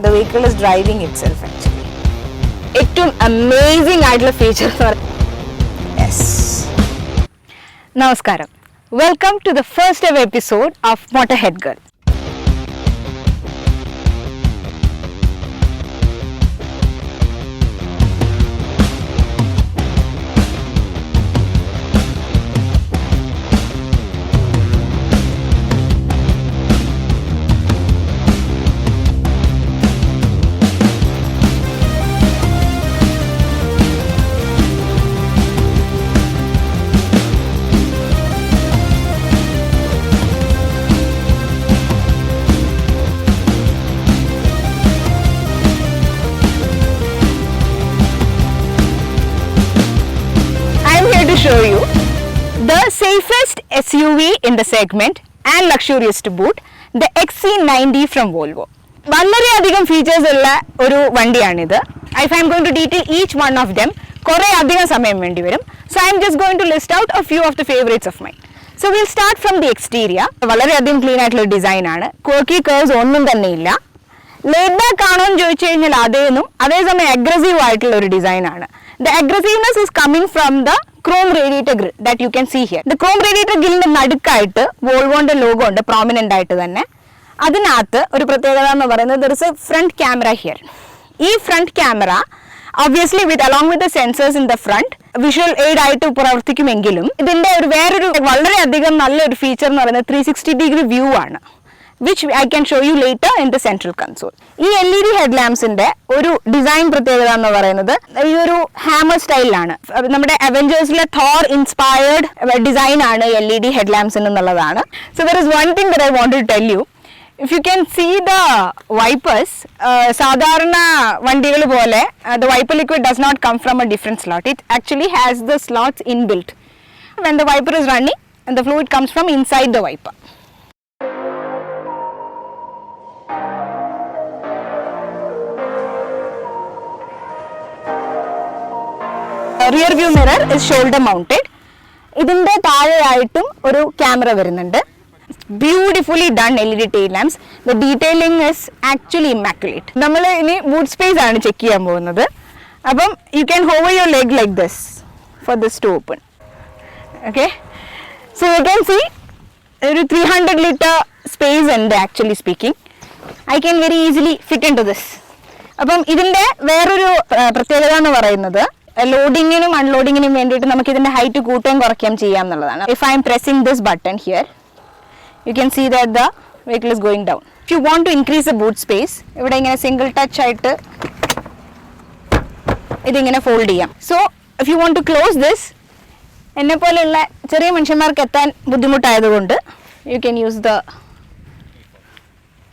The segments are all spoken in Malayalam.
the vehicle is driving itself actually. ഏറ്റവും amazing ആയിട്ടുള്ള feature എന്ന് പറയുന്നത്. Yes. നമസ്കാരം. Welcome to the first ever episode of Motorhead Girl. Show you the safest SUV in the segment and luxurious to boot, the XC90 from Volvo. വളരെയധികം ഫീച്ചേഴ്സ് ഉള്ള ഒരു വണ്ടിയാണിത്. If I am going to detail each one of them, കുറേ അധികം സമയം വേണ്ടി വരും. So I am just going to list out a few of the favorites of mine. So we'll start from the exterior. വളരെയധികം ക്ലീൻ ആയിട്ടുള്ള ഡിസൈൻ ആണ്. quirky curves ഒന്നും തന്നെ ഇല്ല. laid back ആണോ എന്ന് ചോദിച്ചു കഴിഞ്ഞാൽ അതേസമയം അഗ്രസീവ് ആയിട്ടുള്ള ഒരു ഡിസൈൻ ആണ്. The aggressiveness is coming from the chrome radiator grill that you can see here. The chrome radiator grillന്റെ നടുക്കായിട്ട് വോൾവോന്റെ ലോഗോ ഉണ്ട് prominent ആയിട്ട് തന്നെ. അതിനകത്ത് ഒരു പ്രത്യേകത എന്ന് പറയുന്നത് there is a front camera here. ഈ front camera obviously along with the sensors in the front visual aid ആയിട്ട് പ്രവർത്തിക്കുമെങ്കിലും ഇതിന്റെ വേറൊരു വളരെയധികം നല്ലൊരു ഫീച്ചർ എന്ന് പറയുന്നത് 360 വ്യൂ ആണ്, which I can show you later in the central console. ഈ LED headlamps-ന്റെ ഒരു ഡിസൈൻ പ്രത്യേകത എന്ന് പറയുന്നത് ഈ ഒരു ഹാമർ സ്റ്റൈലിലാണ്. നമ്മുടെ അവെഞ്ചേഴ്സിലെ തോർ ഇൻസ്പയർഡ് ഡിസൈൻ ആണ് LED headlamps എന്നുള്ളതാണ്. So there is one thing that I want to tell you. If you can see the wipers, സാധാരണ വണ്ടികൾ പോലെ the wiper liquid does not come from a different slot. It actually has the slots inbuilt. When the wiper is running, and the fluid comes from inside the wiper. Rear view mirror is shoulder mounted. ഇതിന്റെ താഴെയായിട്ടും ഒരു ക്യാമറ വരുന്നുണ്ട്. Beautifully done LED tail lamps. The detailing is actually immaculate. നമ്മൾ ഇനി ബൂട്ട് സ്പേസ് ആണ് ചെക്ക് ചെയ്യാൻ പോകുന്നത്. അപ്പം you can hover your leg like this for this to open. Okay, so you can see ഒരു 300 liter space ഉണ്ട് actually speaking. I can very easily fit into this. അപ്പം ഇതിന്റെ വേറൊരു പ്രത്യേകത എന്ന് പറയുന്നത് ലോഡിങ്ങിനും അൺലോഡിങ്ങിനും വേണ്ടിയിട്ട് നമുക്ക് ഇതിന്റെ ഹൈറ്റ് കൂട്ടുകയും കുറയ്ക്കുകയും ചെയ്യാം എന്നുള്ളതാണ്. If I am pressing this button here, you can see that the vehicle is going down. If you want to increase the boot space, ഇവിടെ ഇങ്ങനെ സിംഗിൾ ടച്ച് ആയിട്ട് ഇതിങ്ങനെ ഫോൾഡ് ചെയ്യാം. So if you want to close this, എന്നെ പോലെയുള്ള ചെറിയ മനുഷ്യന്മാർക്ക് എത്താൻ ബുദ്ധിമുട്ടായതുകൊണ്ട് you can use the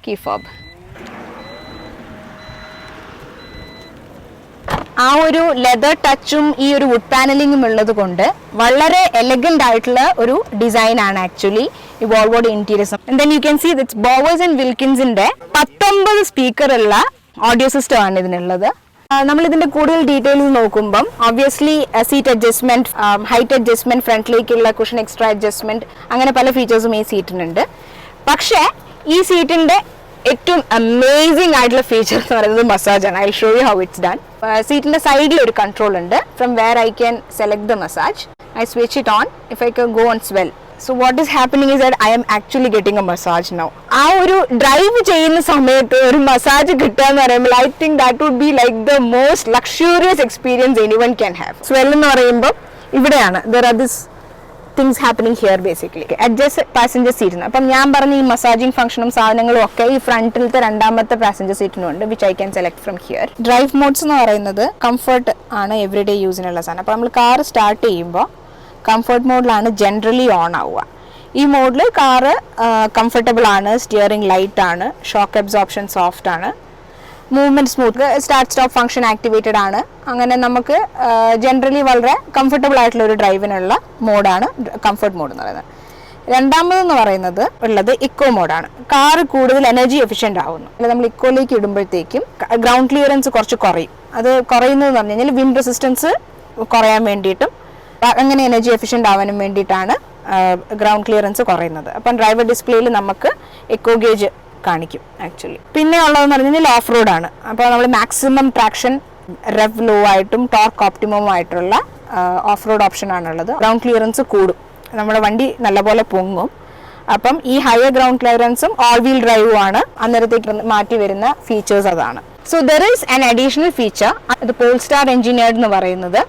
key fob. ആ ഒരു ലെതർ ടച്ചും ഈ ഒരു വുഡ് പാനലിംഗും ഉള്ളത് കൊണ്ട് വളരെ എലഗന്റ് ആയിട്ടുള്ള ഒരു ഡിസൈൻ ആണ് ആക്ച്വലി ഈ വോൾവോയുടെ interiors. And then you can see it's Bowers and വിൽക്കിൻസിന്റെ 19 സ്പീക്കർ ഉള്ള ഓഡിയോ സിസ്റ്റം ആണ് ഇതിനുള്ളത്. നമ്മൾ ഇതിന്റെ കൂടുതൽ ഡീറ്റെയിൽസ് നോക്കുമ്പം obviously seat adjustment, height adjustment, ഫ്രണ്ടിലേക്കുള്ള കുഷൻ എക്സ്ട്രാ അഡ്ജസ്റ്റ്മെന്റ്, അങ്ങനെ പല ഫീച്ചേഴ്സും ഈ സീറ്റിനുണ്ട്. പക്ഷേ ഈ സീറ്റിന്റെ ഏറ്റവും അമേസിംഗ് ആയിട്ടുള്ള ഫീച്ചർ എന്ന് പറയുന്നത് മസാജ് ആണ്. I show you how it's done. സീറ്റിന്റെ സൈഡിൽ ഒരു കൺട്രോൾ ഉണ്ട് from where I can select the massage. I switch it on. If I can go on swell. So what is happening is that I am actually getting a massage now. ആ ഒരു ഡ്രൈവ് ചെയ്യുന്ന സമയത്ത് ഒരു മസാജ് കിട്ടുക എന്ന് പറയുമ്പോൾ I think that would be like the most luxurious experience anyone can have. സ്വെൽ എന്ന് പറയുമ്പോൾ ഇവിടെയാണ് there are this things happening here basically. Adjust passenger seat. അപ്പം ഞാൻ പറഞ്ഞ ഈ മസാജിങ് ഫംഗ്ഷനും സാധനങ്ങളും ഒക്കെ ഈ ഫ്രണ്ടിലത്തെ രണ്ടാമത്തെ പാസഞ്ചർ സീറ്റിനുണ്ട്, which I can select from here. Drive modes എന്ന് പറയുന്നത് കംഫർട്ട് ആണ്, എവറിഡേ യൂസിനുള്ള സാധനം. അപ്പോൾ നമ്മൾ കാർ സ്റ്റാർട്ട് ചെയ്യുമ്പോൾ കംഫർട്ട് മോഡിലാണ് ജനറലി ഓൺ ആവുക. ഈ മോഡിൽ കാറ് കംഫർട്ടബിൾ ആണ്, സ്റ്റിയറിംഗ് ലൈറ്റ് ആണ്, ഷോക്ക് അബ്സോർപ്ഷൻ സോഫ്റ്റ് ആണ്, movement smooth, start stop function activated ആണ്. അങ്ങനെ നമുക്ക് ജനറലി വളരെ കംഫർട്ടബിൾ ആയിട്ടുള്ള ഒരു ഡ്രൈവിനുള്ള മോഡാണ് കംഫർട്ട് മോഡ് എന്ന് പറയുന്നത്. രണ്ടാമതെന്ന് പറയുന്നത് ഉള്ളത് ഇക്കോ മോഡാണ്. കാർ കൂടുതൽ എനർജി എഫിഷ്യൻ്റ് ആവുന്നു. അല്ല, നമ്മൾ ഇക്കോയിലേക്ക് ഇടുമ്പോഴത്തേക്കും ഗ്രൗണ്ട് ക്ലിയറൻസ് കുറച്ച് കുറയും. അത് കുറയുന്നതെന്ന് പറഞ്ഞു കഴിഞ്ഞാൽ വിൻഡ് റെസിസ്റ്റൻസ് കുറയാൻ വേണ്ടിയിട്ടും അങ്ങനെ എനർജി എഫിഷ്യൻ്റ് ആവാനും വേണ്ടിയിട്ടാണ് ഗ്രൗണ്ട് ക്ലിയറൻസ് കുറയുന്നത്. അപ്പം ഡ്രൈവർ ഡിസ്പ്ലേയിൽ നമുക്ക് എക്കോ ഗേജ് കാണിക്കും ആക്ച്വലി. പിന്നെ ഉള്ളതെന്ന് പറഞ്ഞു കഴിഞ്ഞാൽ ഓഫ് റോഡാണ്. അപ്പോൾ നമ്മൾ മാക്സിമം ട്രാക്ഷൻ റെവ് ലോ ആയിട്ടും ടോർക്ക് ഓപ്റ്റിമം ആയിട്ടുള്ള ഓഫ് റോഡ് ഓപ്ഷൻ ആണുള്ളത്. ഗ്രൗണ്ട് ക്ലിയറൻസ് കൂടും, നമ്മുടെ വണ്ടി നല്ലപോലെ പൊങ്ങും. അപ്പം ഈ ഹയർ ഗ്രൗണ്ട് ക്ലിയറൻസും ഓൾ വീൽ ഡ്രൈവും ആണ് അന്നേരത്തേക്ക് മാറ്റി വരുന്ന ഫീച്ചേഴ്സ് അതാണ്. So there is an additional feature, അത് പോൾസ്റ്റാർ എഞ്ചിനീയർഡ് എന്ന് പറയുന്നത്.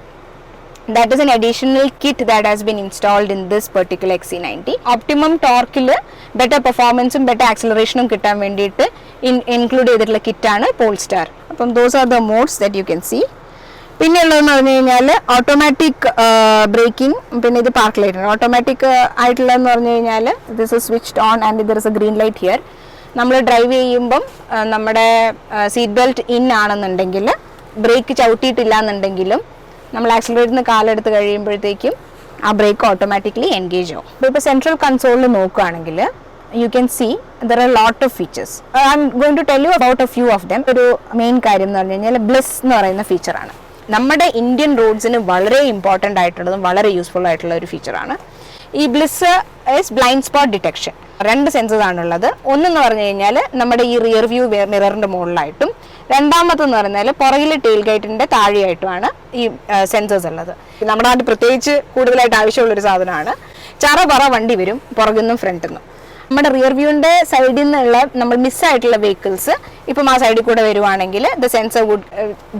That is an additional kit that has been installed in this particular XC90. Optimum torque better performance and better acceleration കിട്ടാൻ വേണ്ടിയിട്ട് ഇൻക്ലൂഡ് ചെയ്തിട്ടുള്ള കിറ്റാണ് പോൾസ്റ്റാർ. അപ്പം those are the modes that you can see. പിന്നെ ഉള്ളതെന്ന് പറഞ്ഞു കഴിഞ്ഞാൽ ഓട്ടോമാറ്റിക് ബ്രേക്കിംഗ്, പിന്നെ ഇത് പാർക്ക് ലൈറ്റ് ആണ്. ഓട്ടോമാറ്റിക് ആയിട്ടുള്ളതെന്ന് പറഞ്ഞു കഴിഞ്ഞാൽ this is switched on and there is A green light here. നമ്മൾ ഡ്രൈവ് ചെയ്യുമ്പം നമ്മുടെ സീറ്റ് ബെൽറ്റ് ഇൻ ആണെന്നുണ്ടെങ്കിൽ, ബ്രേക്ക് ചവിട്ടിയിട്ടില്ല എന്നുണ്ടെങ്കിലും നമ്മൾ ആക്സിലറേറ്ററിന് കാലെടുത്ത് കഴിയുമ്പോഴത്തേക്കും ആ ബ്രേക്ക് ഓട്ടോമാറ്റിക്കലി എൻഗേജ് ആവും. ഇപ്പോൾ സെൻട്രൽ കൺസോളിൽ നോക്കുകയാണെങ്കിൽ you can see there are a lot of features. I'm going to tell you about a few of them. ഒരു മെയിൻ കാര്യം എന്ന് പറഞ്ഞു കഴിഞ്ഞാൽ ബ്ലിസ് എന്ന് പറയുന്ന ഫീച്ചറാണ്. നമ്മുടെ ഇന്ത്യൻ റോഡ്സിന് വളരെ ഇമ്പോർട്ടൻ്റ് ആയിട്ടുള്ളതും വളരെ യൂസ്ഫുൾ ആയിട്ടുള്ള ഒരു ഫീച്ചറാണ്. ഈ bliss is blind spot detection. 2 census ആണുള്ളത്. ഒന്നെന്ന് പറഞ്ഞു കഴിഞ്ഞാൽ നമ്മുടെ ഈ റിയർ വ്യൂ മിററിൻ്റെ മുകളിലായിട്ടും, രണ്ടാമത്തെന്ന് പറഞ്ഞാൽ പുറകിലെ ടെയിൽ ഗൈറ്റിൻ്റെ താഴെയായിട്ടുമാണ് ഈ സെൻസേഴ്സ് ഉള്ളത്. നമ്മുടെ നാട്ടിൽ പ്രത്യേകിച്ച് കൂടുതലായിട്ട് ആവശ്യമുള്ളൊരു സാധനമാണ്. ചറ വണ്ടി വരും പുറകിൽ നിന്നും ഫ്രണ്ടിൽ നിന്നും. നമ്മുടെ റിയർ വ്യൂവിൻ്റെ സൈഡിൽ നിന്നുള്ള നമ്മൾ മിസ്സായിട്ടുള്ള വെഹിക്കിൾസ് ഇപ്പം ആ സൈഡിൽ കൂടെ വരുവാണെങ്കിൽ the sensor would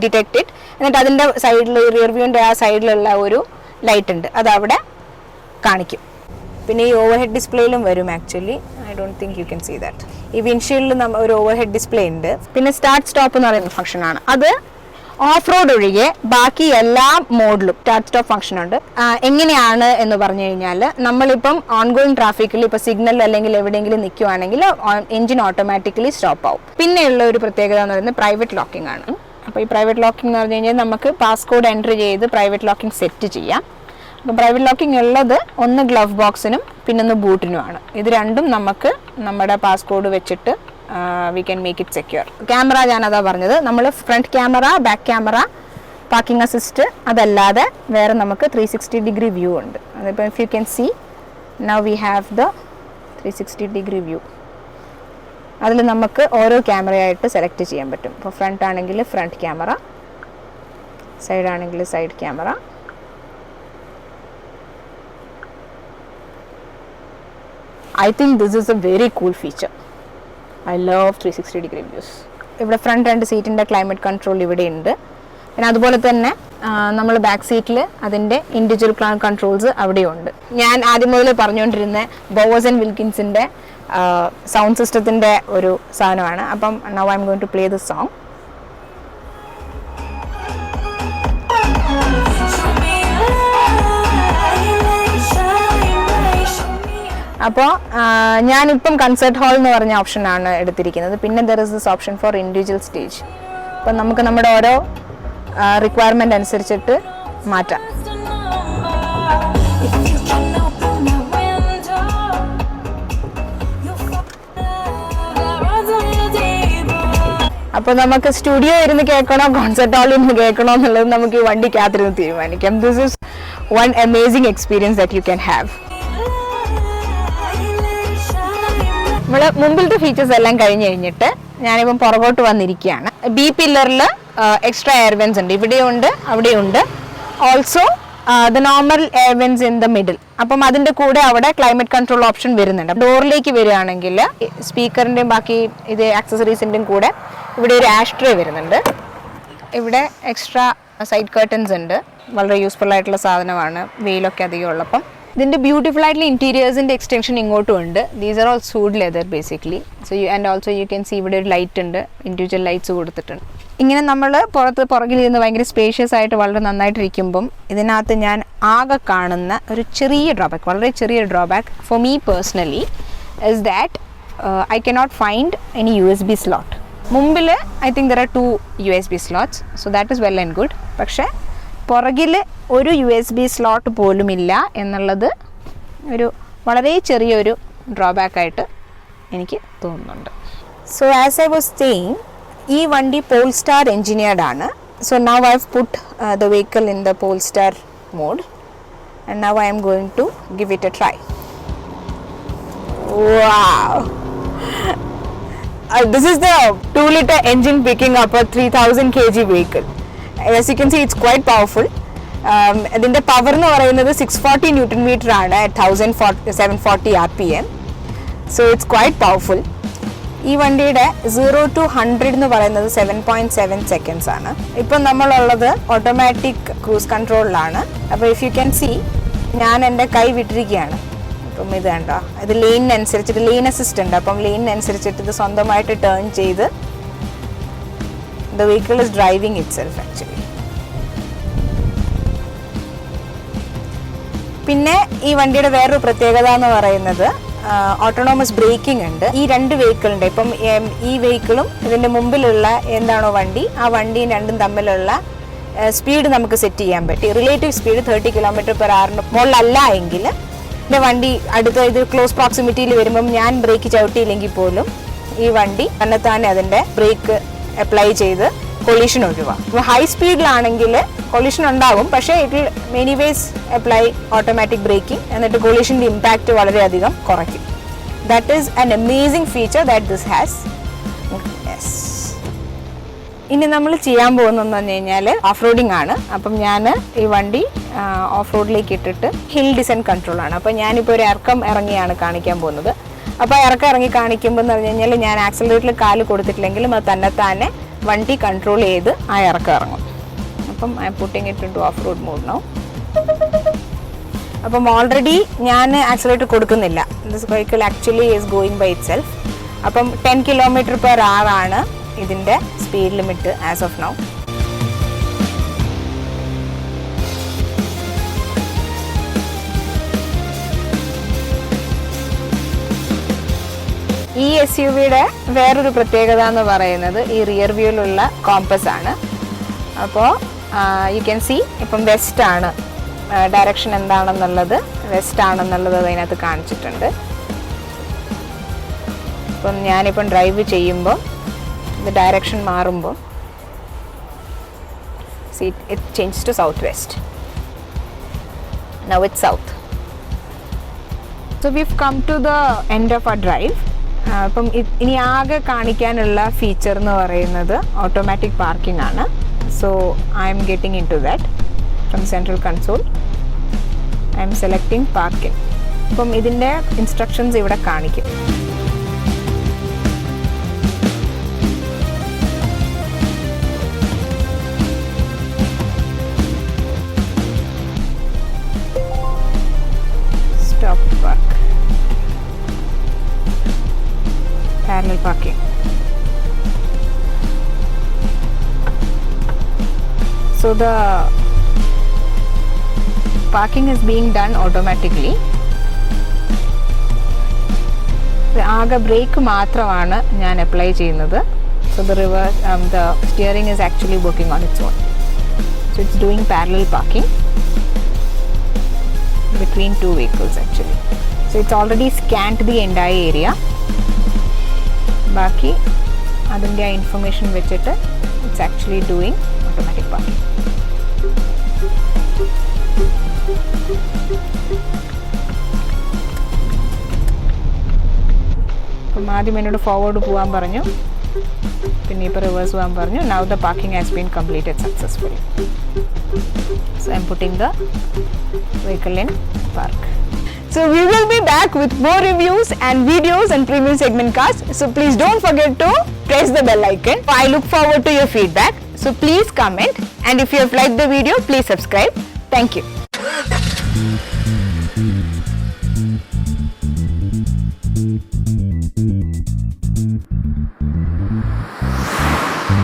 detect it. എന്നിട്ട് അതിൻ്റെ സൈഡിൽ റിയർ വ്യൂവിൻ്റെ ആ സൈഡിലുള്ള ഒരു ലൈറ്റ് ഉണ്ട്, അത് അവിടെ കാണിക്കും. പിന്നെ ഈ ഓവർ ഹെഡ് ഡിസ്പ്ലേയിലും വരും actually. I don't think you can see that. ഈ വിൻഷീൽഡിൽ ഒരു ഓവർ ഹെഡ് ഡിസ്പ്ലേ ഉണ്ട്. പിന്നെ സ്റ്റാർട്ട് സ്റ്റോപ്പ് എന്ന് പറയുന്ന ഫംഗ്ഷനാണ്. അത് ഓഫ് റോഡ് ഒഴികെ ബാക്കി എല്ലാ മോഡിലും സ്റ്റാർട്ട് സ്റ്റോപ്പ് ഫംഗ്ഷൻ ഉണ്ട്. എങ്ങനെയാണ് എന്ന് പറഞ്ഞു കഴിഞ്ഞാൽ, നമ്മളിപ്പം ഓൺഗോയിങ് ട്രാഫിക്കിൽ ഇപ്പോൾ സിഗ്നൽ അല്ലെങ്കിൽ എവിടെയെങ്കിലും നിൽക്കുവാണെങ്കിൽ എഞ്ചിൻ ഓട്ടോമാറ്റിക്കലി സ്റ്റോപ്പ് ആവും. പിന്നെയുള്ള ഒരു പ്രത്യേകത എന്ന് പറയുന്നത് പ്രൈവറ്റ് ലോക്കിംഗ് ആണ്. അപ്പോൾ ഈ പ്രൈവറ്റ് ലോക്കിംഗ് എന്ന് പറഞ്ഞു കഴിഞ്ഞാൽ നമുക്ക് പാസ്കോഡ് എൻ്റർ ചെയ്ത് പ്രൈവറ്റ് ലോക്കിംഗ് സെറ്റ് ചെയ്യാം. അപ്പം പ്രൈവറ്റ് ലോക്കിംഗ് ഉള്ളത് ഒന്ന് ഗ്ലവ് ബോക്സിനും പിന്നൊന്ന് ബൂട്ടിനുമാണ്. ഇത് രണ്ടും നമുക്ക് നമ്മുടെ പാസ്കോഡ് വെച്ചിട്ട് we can make it secure. Camera ഞാനതാ പറഞ്ഞത്, നമ്മൾ front camera, back camera, parking assist, അതല്ലാതെ വേറെ നമുക്ക് 360 ഡിഗ്രി വ്യൂ ഉണ്ട്. അതിപ്പോൾ if you can see now we have the 360 degree view. അതിൽ നമുക്ക് ഓരോ ക്യാമറയായിട്ട് സെലക്ട് ചെയ്യാൻ പറ്റും. ഇപ്പോൾ ഫ്രണ്ട് ആണെങ്കിൽ ഫ്രണ്ട് ക്യാമറ, സൈഡ് ആണെങ്കിൽ side camera. I think this is a very cool feature. I love 360 degree views. ഇവിടെ ഫ്രണ്ട് 2 സീറ്റിൻ്റെ ക്ലൈമറ്റ് കൺട്രോൾ ഇവിടെ ഉണ്ട്. പിന്നെ അതുപോലെ തന്നെ നമ്മൾ ബാക്ക് സീറ്റിൽ അതിൻ്റെ ഇൻഡിവിജ്വൽ കൺട്രോൾസ് അവിടെയുണ്ട്. ഞാൻ ആദ്യം മുതൽ പറഞ്ഞുകൊണ്ടിരുന്ന ബോവേഴ്സ് ആൻഡ് വിൽക്കിൻസിൻ്റെ സൗണ്ട് സിസ്റ്റത്തിൻ്റെ ഒരു സാധനമാണ്. അപ്പം now I'm going to play this song. അപ്പോൾ ഞാനിപ്പം കൺസേർട്ട് ഹാൾ എന്ന് പറഞ്ഞ ഓപ്ഷനാണ് എടുത്തിരിക്കുന്നത്. പിന്നെ there is this option for individual stage. അപ്പം നമുക്ക് നമ്മുടെ ഓരോ റിക്വയർമെൻ്റ് അനുസരിച്ചിട്ട് മാറ്റാം. അപ്പോൾ നമുക്ക് സ്റ്റുഡിയോ ഇരുന്ന് കേൾക്കണോ കോൺസേർട്ട് ഹാളിൽ നിന്ന് കേൾക്കണോ എന്നുള്ളത് നമുക്ക് ഈ വണ്ടിക്കകത്തിരുന്ന് തീരുമാനിക്കാം. This is one amazing experience that you can have. നമ്മൾ മുമ്പിലത്തെ ഫീച്ചേഴ്സ് എല്ലാം കഴിഞ്ഞിട്ട് ഞാനിപ്പം പുറകോട്ട് വന്നിരിക്കുകയാണ്. ബി പില്ലറിൽ എക്സ്ട്രാ എയർവെൻസ് ഉണ്ട്, ഇവിടെയുണ്ട് അവിടെയുണ്ട്. Also the normal air vents in the middle. അപ്പം അതിൻ്റെ കൂടെ അവിടെ ക്ലൈമറ്റ് കൺട്രോൾ ഓപ്ഷൻ വരുന്നുണ്ട്. ഡോറിലേക്ക് വരികയാണെങ്കിൽ സ്പീക്കറിൻ്റെയും ബാക്കി ഇത് ആക്സസറീസിൻ്റെയും കൂടെ ഇവിടെ ഒരു ആഷ്ട്രേ വരുന്നുണ്ട്. ഇവിടെ എക്സ്ട്രാ സൈഡ് കർട്ടൻസ് ഉണ്ട്, വളരെ യൂസ്ഫുൾ ആയിട്ടുള്ള സാധനമാണ് വെയിലൊക്കെ അധികം ഉള്ളപ്പം. ഇതിൻ്റെ ബ്യൂട്ടിഫുൾ ആയിട്ടുള്ള ഇൻറ്റീരിയേഴ്സിൻ്റെ എക്സ്റ്റൻഷൻ ഇങ്ങോട്ടും ഉണ്ട്. These are all suede leather basically. So and also you can see ഇവിടെ ഒരു ലൈറ്റ് ഉണ്ട്, ഇൻഡിവിജ്വൽ ലൈറ്റ്സ് കൊടുത്തിട്ടുണ്ട്. ഇങ്ങനെ നമ്മൾ പുറകിലിരുന്ന് ഭയങ്കര സ്പേഷ്യസ് ആയിട്ട് വളരെ നന്നായിട്ടിരിക്കുമ്പം ഇതിനകത്ത് ഞാൻ ആകെ കാണുന്ന ഒരു ചെറിയ ഡ്രോബാക്ക്, വളരെ ചെറിയൊരു drawback for me personally is that I cannot find any USB slot. മുമ്പിൽ I think there are 2 USB slots, so that is well and good. പക്ഷേ പുറകിൽ ഒരു USB സ്ലോട്ട് പോലുമില്ല എന്നുള്ളത് ഒരു വളരെ ചെറിയൊരു ഡ്രോബാക്കായിട്ട് എനിക്ക് തോന്നുന്നുണ്ട്. So as I was saying, ഈ വണ്ടി പോൾസ്റ്റാർ എഞ്ചിനീയർഡ് ആണ്. So now I have put the vehicle in the Polestar mode and now I'm going to give it a try. Wow! this is the 2-liter engine picking up a 3000 kg vehicle. As you can see, it's quite powerful. ഇതിൻ്റെ പവർ എന്ന് പറയുന്നത് 640 ന്യൂട്ടൺ മീറ്റർ ആണ് at 1740 RPM. So it's quite powerful. ഈ വണ്ടിയുടെ 0 to 100 എന്ന് പറയുന്നത് 7.7 സെക്കൻഡ്സ് ആണ്. ഇപ്പം നമ്മളുള്ളത് ഓട്ടോമാറ്റിക് ക്രൂസ് കൺട്രോളിലാണ്. അപ്പോൾ ഇഫ് യു ക്യാൻ സീ, ഞാൻ എൻ്റെ കൈ വിട്ടിരിക്കുകയാണ്. അപ്പം ഇത് കണ്ടോ, ഇത് ലെയിനനുസരിച്ചിട്ട് ലെയിൻ അസിസ്റ്റ് ഉണ്ട്. അപ്പം ലെയിനനുസരിച്ചിട്ട് ഇത് സ്വന്തമായിട്ട് ടേൺ ചെയ്ത് the vehicle is driving it self actually. പിന്നെ ഈ വണ്ടിയുടെ വേറൊരു പ്രത്യേകത എന്ന് പറയുന്നത് ഓട്ടോണോമസ് ബ്രേക്കിംഗ് ഉണ്ട് ഈ രണ്ട് വെഹിക്കിളിൻ്റെ. ഇപ്പം ഈ വെഹിക്കിളും ഇതിൻ്റെ മുമ്പിലുള്ള എന്താണോ വണ്ടി, ആ വണ്ടിയും രണ്ടും തമ്മിലുള്ള സ്പീഡ് നമുക്ക് സെറ്റ് ചെയ്യാൻ പറ്റും. റിലേറ്റീവ് സ്പീഡ് 30 km/h മുകളിലല്ല എങ്കിൽ എൻ്റെ വണ്ടി അടുത്ത ഇത് ക്ലോസ് പ്രോക്സിമിറ്റിയിൽ വരുമ്പം ഞാൻ ബ്രേക്ക് ചവിട്ടിയില്ലെങ്കിൽ പോലും ഈ വണ്ടി തന്നെത്താനെ അതിൻ്റെ ബ്രേക്ക് അപ്ലൈ ചെയ്ത് കൊളീഷൻ ഒഴിവാക്കും. ഇപ്പോൾ ഹൈ സ്പീഡിലാണെങ്കിൽ കൊളീഷൻ ഉണ്ടാകും, പക്ഷേ it many ways apply automatic braking, എന്നിട്ട് കൊളീഷൻ്റെ ഇമ്പാക്റ്റ് വളരെയധികം കുറയ്ക്കും. That is an amazing feature that this has. Yes, ഇനി നമ്മൾ ചെയ്യാൻ പോകുന്നതെന്ന് പറഞ്ഞു കഴിഞ്ഞാൽ ഓഫ് റോഡിങ് ആണ്. അപ്പം ഞാൻ ഈ വണ്ടി ഓഫ് റോഡിലേക്ക് ഇട്ടിട്ട് ഹിൽ ഡിസെൻറ്റ് കൺട്രോളാണ്. അപ്പോൾ ഞാനിപ്പോൾ ഒരു ഇറക്കം ഇറങ്ങിയാണ് കാണിക്കാൻ പോകുന്നത്. അപ്പോൾ ഇറക്കം ഇറങ്ങി കാണിക്കുമ്പോൾ എന്ന് പറഞ്ഞു കഴിഞ്ഞാൽ ഞാൻ ആക്സിലറേറ്ററിൽ കാല് കൊടുത്തിട്ടില്ലെങ്കിലും അത് തന്നെത്താനെ വണ്ടി കൺട്രോൾ ചെയ്ത് ആ ഇറക്കം ഇറങ്ങും. അപ്പം I'm putting it into off road mode now. അപ്പം ഓൾറെഡി ഞാൻ ആക്സിലറേറ്റർ കൊടുക്കുന്നില്ല. This vehicle actually is going by itself. അപ്പം 10 km/h ആണ് ഇതിൻ്റെ speed limit as of now. ഈ SUV-യുടെ വേറൊരു പ്രത്യേകത എന്ന് പറയുന്നത് ഈ റിയർ വ്യൂവിലുള്ള കോമ്പസ് ആണ്. അപ്പോൾ യു ക്യാൻ സീ ഇപ്പം വെസ്റ്റ് ആണ്, ഡയറക്ഷൻ എന്താണെന്നുള്ളത് വെസ്റ്റ് ആണെന്നുള്ളത് അതിനകത്ത് കാണിച്ചിട്ടുണ്ട്. ഇപ്പം ഞാനിപ്പം ഡ്രൈവ് ചെയ്യുമ്പോൾ ഇത് ഡയറക്ഷൻ മാറുമ്പോൾ see it changed to southwest. Now it's south. So we've come to the end of our drive. അപ്പം ഇനി ആകെ കാണിക്കാനുള്ള ഫീച്ചർ എന്ന് പറയുന്നത് ഓട്ടോമാറ്റിക് പാർക്കിംഗ് ആണ്. So I'm getting into that from central console. I'm selecting parking. അപ്പം ഇതിൻ്റെ ഇൻസ്ട്രക്ഷൻസ് ഇവിടെ കാണിക്കും. Stop park. Parallel parking. So the parking is being done automatically. ആകെ ബ്രേക്ക് മാത്രമാണ് ഞാൻ അപ്ലൈ ചെയ്യുന്നത്. So the reverse, the steering is actually working on its own. So it's doing parallel parking between two vehicles actually. So it's already scanned the entire area. ബാക്കി അതിൻ്റെ ആ ഇൻഫർമേഷൻ വെച്ചിട്ട് it's actually doing automatic parking. അപ്പം ആദ്യം എന്നോട് ഫോർവേഡ് പോകാൻ പറഞ്ഞു, പിന്നെ ഇപ്പോൾ റിവേഴ്സ് പോകാൻ പറഞ്ഞു. Now the parking has been completed successfully. So I'm putting the vehicle in park. So we will be back with more reviews and videos and premium segment cars. So please don't forget to press the bell icon. I look forward to your feedback. So please comment, and if you have liked the video, please subscribe. Thank you.